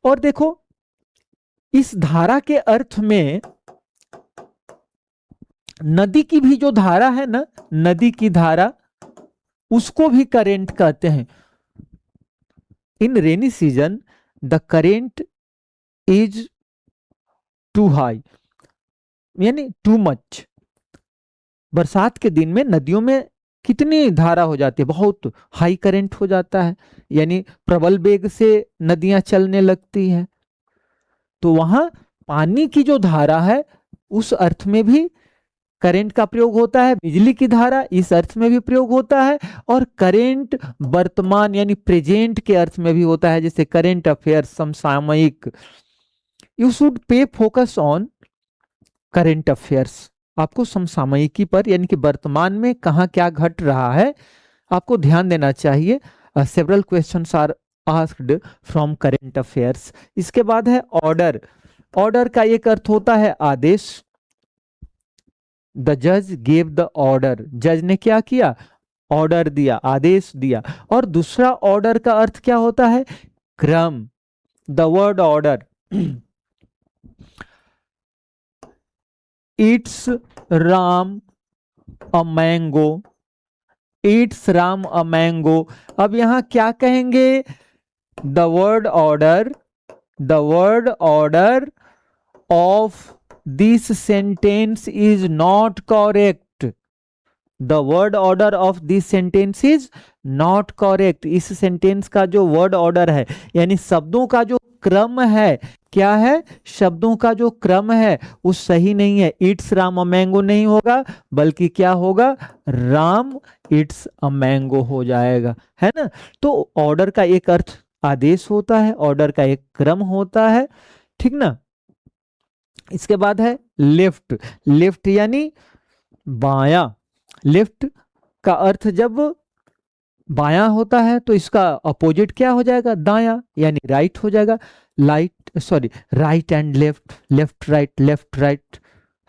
और देखो इस धारा के अर्थ में नदी की भी जो धारा है ना, नदी की धारा, उसको भी करेंट कहते हैं। In rainy season the current is too high यानी टू मच। बरसात के दिन में नदियों में कितनी धारा हो जाती है, बहुत हाई करंट हो जाता है, यानी प्रबल वेग से नदियां चलने लगती है। तो वहां पानी की जो धारा है उस अर्थ में भी करंट का प्रयोग होता है, बिजली की धारा इस अर्थ में भी प्रयोग होता है, और करंट वर्तमान यानी प्रेजेंट के अर्थ में भी होता है, जैसे करंट अफेयर्स, समसामयिक। You should pay focus on current affairs. आपको समसामयिकी पर यानी कि वर्तमान में कहाँ क्या घट रहा है आपको ध्यान देना चाहिए। Several questions are asked from current affairs. इसके बाद है ऑर्डर। ऑर्डर का एक अर्थ होता है आदेश। द जज गेव द ऑर्डर, जज ने क्या किया, ऑर्डर दिया, आदेश दिया। और दूसरा ऑर्डर का अर्थ क्या होता है, क्रम। The word order, it's Ram a mango, it's Ram a mango. अब यहां क्या कहेंगे, the word order, the word order of this sentence is not correct, the word order of this sentence is not correct. इस सेंटेंस का जो word order है यानी शब्दों का जो क्रम है, क्या है, शब्दों का जो क्रम है वो सही नहीं है। इट्स राम अ मैंगो नहीं होगा, बल्कि क्या होगा, राम इट्स अ मैंगो हो जाएगा, है ना। तो ऑर्डर का एक अर्थ आदेश होता है, ऑर्डर का एक क्रम होता है, ठीक ना। इसके बाद है लेफ्ट। लेफ्ट यानी बायां। लेफ्ट का अर्थ जब बायां होता है तो इसका अपोजिट क्या हो जाएगा, दायां, यानी राइट हो जाएगा। Right and left, left right,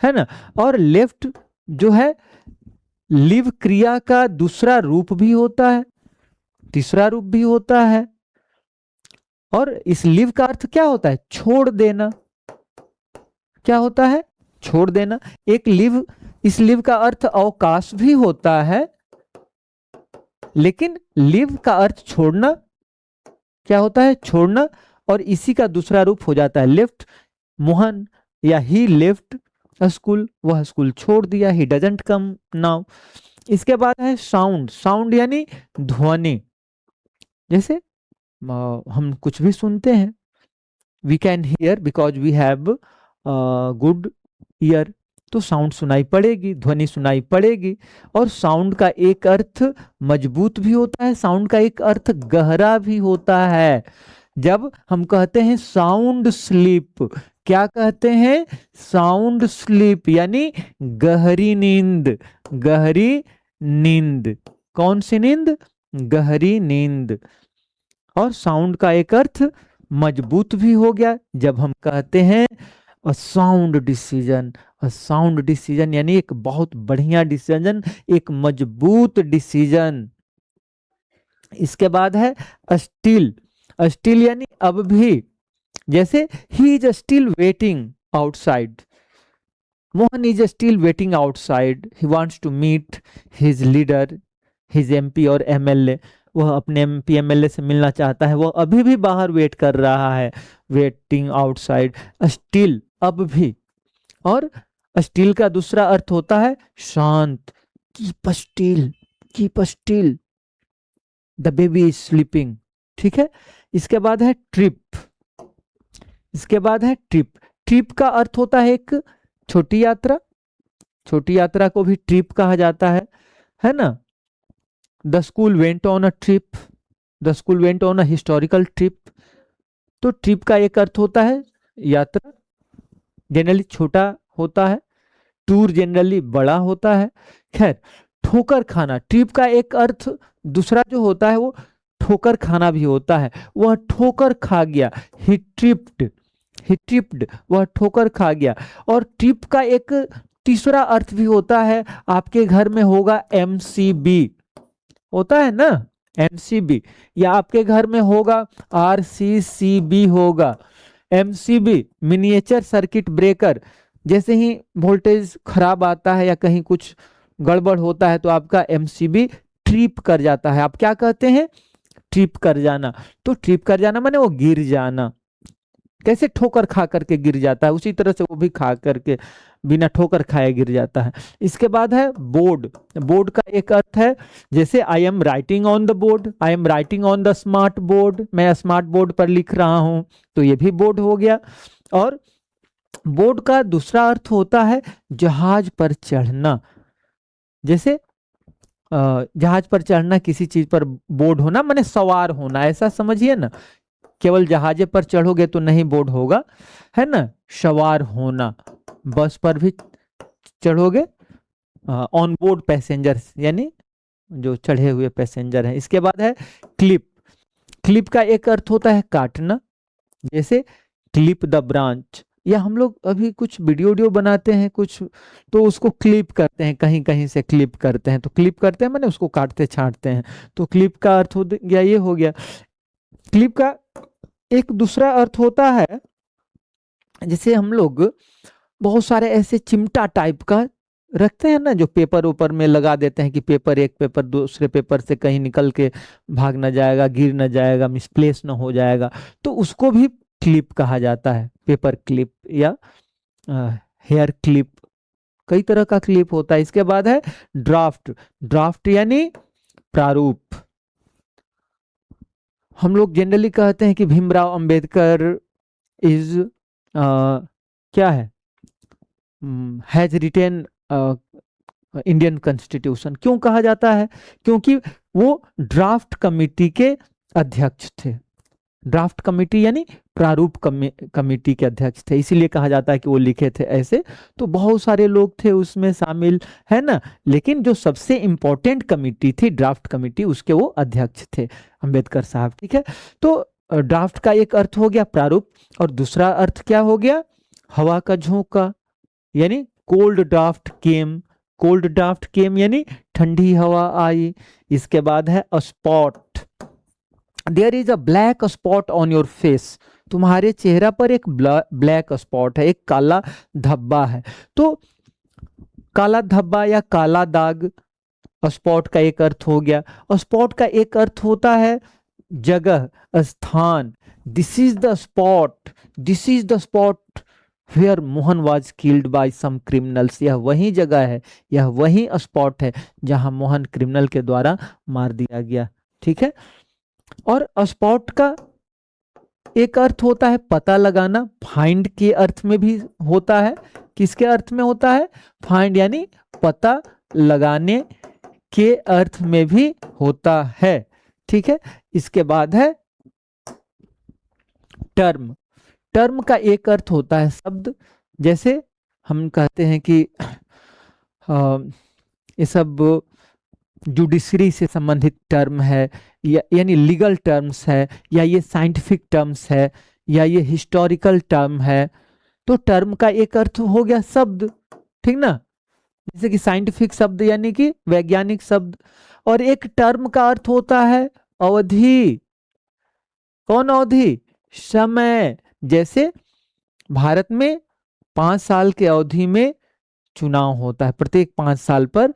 है ना। और लेफ्ट जो है लिव क्रिया का दूसरा रूप भी होता है, तीसरा रूप भी होता है। और इस लिव का अर्थ क्या होता है, छोड़ देना। क्या होता है, छोड़ देना। एक लिव, इस लिव का अर्थ अवकाश भी होता है, लेकिन लिव का अर्थ छोड़ना क्या होता है, छोड़ना। और इसी का दूसरा रूप हो जाता है लेफ्ट। मोहन या ही लेफ्ट स्कूल, वह स्कूल छोड़ दिया, ही डजंट कम नाउ। इसके बाद है साउंड। साउंड यानी ध्वनि। जैसे हम कुछ भी सुनते हैं, we can hear because we have good ear, तो साउंड सुनाई पड़ेगी, ध्वनि सुनाई पड़ेगी। और साउंड का एक अर्थ मजबूत भी होता है, साउंड का एक अर्थ गहरा भी होता है। जब हम कहते हैं साउंड स्लीप, क्या कहते हैं, साउंड स्लीप यानी गहरी नींद, गहरी नींद। कौन सी नींद, गहरी नींद। और साउंड का एक अर्थ मजबूत भी हो गया जब हम कहते हैं a sound decision. A sound decision यानी एक बहुत बढ़िया डिसीजन, एक मजबूत डिसीजन। इसके बाद है स्टिल। स्टिल यानी अब भी। जैसे he is still waiting outside, Mohan is still waiting outside, he wants to meet his leader, his MP और एमएलए। वह अपने एमपी एमएलए से मिलना चाहता है, वह अभी भी बाहर वेट कर रहा है, वेटिंग आउटसाइड। स्टिल अब भी। और स्टिल का दूसरा अर्थ होता है शांत, keep still, keep still, the baby is sleeping, ठीक है। इसके बाद है ट्रिप। इसके बाद है ट्रिप। ट्रिप का अर्थ होता है एक छोटी यात्रा, छोटी यात्रा को भी ट्रिप कहा जाता है ना। The school went on a trip, the school went on a historical trip. तो ट्रिप का एक अर्थ होता है यात्रा, जनरली छोटा होता है, टूर जनरली बड़ा होता है। खैर, ठोकर खाना, ट्रिप का एक अर्थ दूसरा जो होता है वो ठोकर खाना भी होता है। वह ठोकर खा गया, ही ट्रिप्ड, ही ट्रिप्ड, वह ठोकर खा गया। और ट्रिप का एक तीसरा अर्थ भी होता है, आपके घर में होगा एमसीबी, होता है ना एमसीबी, या आपके घर में होगा आरसीसीबी होगा। एमसीबी मिनिएचर सर्किट ब्रेकर, जैसे ही वोल्टेज खराब आता है या कहीं कुछ गड़बड़ होता है तो आपका एमसीबी ट्रिप कर जाता है। आप क्या कहते हैं, ट्रिप कर जाना। तो ट्रिप कर जाना माने वो गिर जाना, कैसे ठोकर खा करके गिर जाता है, उसी तरह से वो भी खा करके बिना ठोकर खाए गिर जाता है। इसके बाद है बोर्ड। बोर्ड का एक अर्थ है जैसे आई am writing on the board, I am writing on the smart board, मैं स्मार्ट बोर्ड पर लिख रहा हूं, तो ये भी बोर्ड हो गया। और बोर्ड का दूसरा अर्थ होता है जहाज पर चढ़ना। जैसे जहाज पर चढ़ना, किसी चीज पर बोर्ड होना माने सवार होना, ऐसा समझिए ना। केवल जहाजे पर चढ़ोगे तो नहीं बोर्ड होगा, है ना, सवार होना। बस पर भी चढ़ोगे, ऑन बोर्ड पैसेंजर्स यानी जो चढ़े हुए पैसेंजर हैं। इसके बाद है क्लिप। क्लिप का एक अर्थ होता है काटना, जैसे क्लिप द ब्रांच, या हम लोग अभी कुछ वीडियो बनाते हैं कुछ, तो उसको क्लिप करते हैं, कहीं कहीं से क्लिप करते हैं, तो क्लिप करते हैं माने उसको काटते छांटते हैं, तो क्लिप का अर्थ हो गया, ये हो गया। क्लिप का एक दूसरा अर्थ होता है, जैसे हम लोग बहुत सारे ऐसे चिमटा टाइप का रखते हैं ना, जो पेपर ऊपर में लगा देते हैं कि पेपर, एक पेपर दूसरे पेपर से कहीं निकल के भाग ना जाएगा, गिर ना जाएगा, मिसप्लेस ना हो जाएगा, तो उसको भी क्लिप कहा जाता है। पेपर क्लिप या हेयर क्लिप, कई तरह का क्लिप होता है। इसके बाद है ड्राफ्ट। ड्राफ्ट यानी प्रारूप। हम लोग जनरली कहते हैं कि भीमराव अंबेडकर इज क्या है, हैज रिटेन इंडियन कॉन्स्टिट्यूशन। क्यों कहा जाता है? क्योंकि वो ड्राफ्ट कमेटी के अध्यक्ष थे। ड्राफ्ट कमेटी यानी प्रारूप कमेटी के अध्यक्ष थे, इसीलिए कहा जाता है कि वो लिखे थे ऐसे। तो बहुत सारे लोग थे उसमें शामिल, है ना, लेकिन जो सबसे इंपॉर्टेंट कमेटी थी ड्राफ्ट कमेटी, उसके वो अध्यक्ष थे अंबेडकर साहब। ठीक है, तो ड्राफ्ट का एक अर्थ हो गया प्रारूप, और दूसरा अर्थ क्या हो गया? हवा का झोंका, यानी cold draft came. Cold draft came यानी ठंडी हवा आई। इसके बाद है spot. There is a black spot on your face. तुम्हारे चेहरा पर एक ब्लैक स्पॉट है, एक काला धब्बा है। तो काला धब्बा या काला दाग, स्पॉट का एक अर्थ हो गया। स्पॉट का एक अर्थ होता है जगह, स्थान। This is the spot, this is the spot where Mohan was killed by some criminals. यह वही जगह है, यह वही स्पॉट है जहां मोहन क्रिमिनल के द्वारा मार दिया गया। ठीक है, और स्पॉट का एक अर्थ होता है पता लगाना, फाइंड के अर्थ में भी होता है। किसके अर्थ में होता है? फाइंड यानी पता लगाने के अर्थ में भी होता है। ठीक है, इसके बाद है टर्म। टर्म का एक अर्थ होता है शब्द, जैसे हम कहते हैं कि ये सब जुडिशरी से संबंधित टर्म है, यानी लीगल टर्म्स है, या ये साइंटिफिक टर्म्स है, या ये हिस्टोरिकल टर्म है। तो टर्म का एक अर्थ हो गया शब्द, ठीक ना, जैसे कि साइंटिफिक शब्द यानी कि वैज्ञानिक शब्द। और एक टर्म का अर्थ होता है अवधि। कौन अवधि? समय। जैसे भारत में 5 साल के अवधि में चुनाव होता है, प्रत्येक 5 साल पर।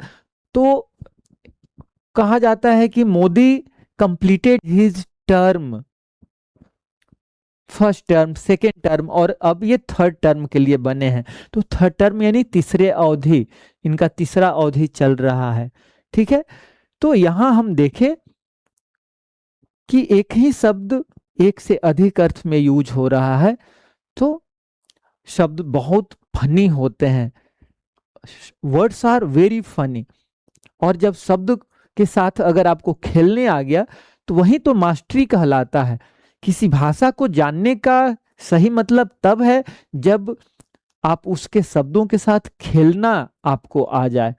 तो कहा जाता है कि Modi completed his term, first term, second term, और अब ये थर्ड टर्म के लिए बने हैं। तो थर्ड टर्म यानी तीसरे अवधि, इनका तीसरा अवधि चल रहा है। ठीक है, तो यहां हम देखें कि एक ही शब्द एक से अधिक अर्थ में यूज हो रहा है। तो शब्द बहुत फनी होते हैं, वर्ड्स आर वेरी फनी। और जब शब्द के साथ अगर आपको खेलने आ गया तो वही तो मास्टरी कहलाता है। किसी भाषा को जानने का सही मतलब तब है जब आप उसके शब्दों के साथ खेलना आपको आ जाए।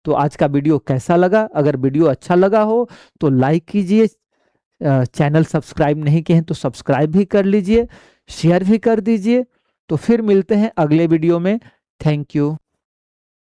तो आज का वीडियो कैसा लगा? अगर वीडियो अच्छा लगा हो तो लाइक कीजिए, चैनल सब्सक्राइब नहीं किए हैं तो सब्सक्राइब भी कर लीजिए, शेयर भी कर दीजिए। तो फिर मिलते हैं अगले वीडियो में। Thank you.